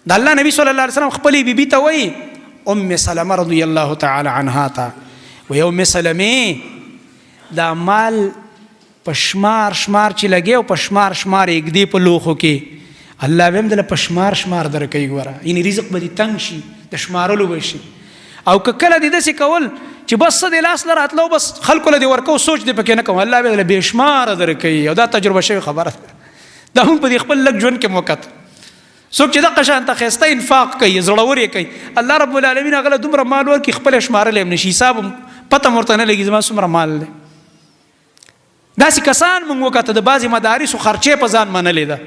د الله نبی صلی الله علیه وسلم خپلې بیبي ته وایي ام سلمه رضی الله تعالی عنها ته وایي ام سلمې دا مال په شمار چې لګي او په شمار یږدي په لوښو کې الله به هم دله په شمار درکوي. ګوره یعنې رزق به دې تنګ شي د شمارلو به شي. او که کله دې داسې کول چې بس څه دې لاس له راتلو بس خلکو له دې ورکو سوچ دې پکې نه کوم الله به دله بې شماره درکوي. او دا تجربه شوې خبره ده. دا هم په دې خپل لږ ژوند کې موقت څوک چې دغه شانته ښایسته انفاق کوي زړور یې کوي الله رب العالمین هغه له دومره مال ورکړي خپله شمارلی هم نشي حساب پته هم ورته نه لګي زما څومره مال دی. داسې کسان موږ وکته د بعضې مدارسو خرچې په ځان منلې ده.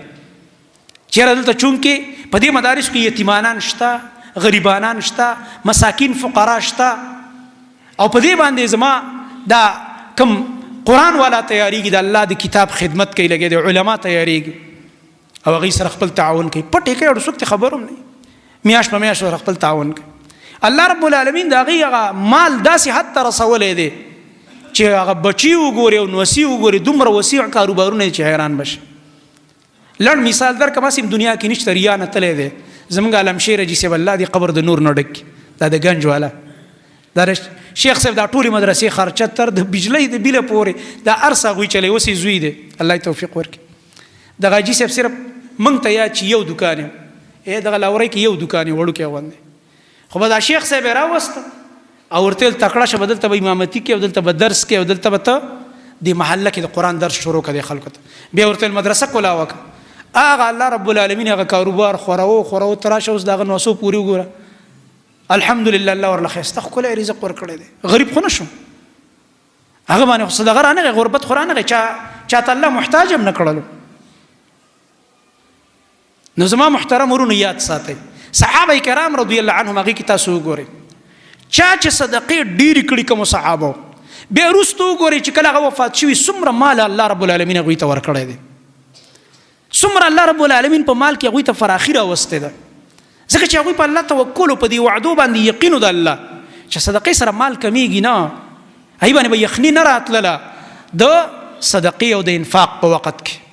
چېرې دلته چونکې په دې مدارسو کې یتیمانان شته غریبانان شته مساکین فقرا شته او په دې باندې زما دا کم قرآن والا تیاریږي د الله د کتاب خدمت کوي لګي د علما تیاریږي او هغوی سره خپل تعاون کوي پټ یې کوي او څوک ته خبر هم نه میاشت په میاشت سره خپل تعاون کوي. الله رب العالمین د هغوی هغه مال داسې حد ته رسولی دی چې هغه بچي وګوري او نوسي وګوري دومره وسیع کاروبارونه چې حیران بشي. لنډ مثال درکړم هسې دنیا کې نشته ریا نتلی دی. زموږ علمشیر حاجي صاحب الله دې قبر د نور نه ډک کړي دا د ګنج والا دا شیخ صاحب دا ټولې مدرسې خرچه تر د بجلۍ د بیله پورې دا هر څه هغوی چلی اوس یې زوی دی الله یې توفیق ورکړي. دغه حاجي صاحب صرف موږ ته یاد چې یو دوکان یم دغه لاورۍ کې یو دوکان یې وړوکی غوندې خو به دا شیخ صاحب یې راوسته او ورته ویل تکړه شه به دلته به امامتي کې او دلته به درس کې او دلته به ته د محله کې د قرآن درس شروع کړه خلکو ته بیا ورته ویل مدرسه کولاوه کړه. هغه الله رب العالمین هغه کاروبار خورو ته راشه اوس د هغه نوسو پورې وګوره الحمدلله الله ورله ښایسته ښکلی رزق ورکړی دی. غریب خو نه شو هغه باندې خو صدقه رانغی غربت خو رانغی چاته الله محتاج هم نه کړلو. نو زما محترم ورونو یاد ساتئ صحابه کرام رضی الله عنهم هغې کې تاسو وګورئ چا چې صدقې ډېرې کړي کومو صحابو بیا وروسته وګورئ چې کله هغه وفات شوي څومره مال الله رب العالمین هغوی ته ورکړی دی څومره الله رب العالمین په مال کې هغوی ته فراخي راوستې ده ځکه چې هغوی په الله توکل او په دې وعدو باندې یقین د الله چې صدقې سره مال کمیږي نه هغې باندې به یخني نه راتلله د صدقې او د انفاق په وخت کې.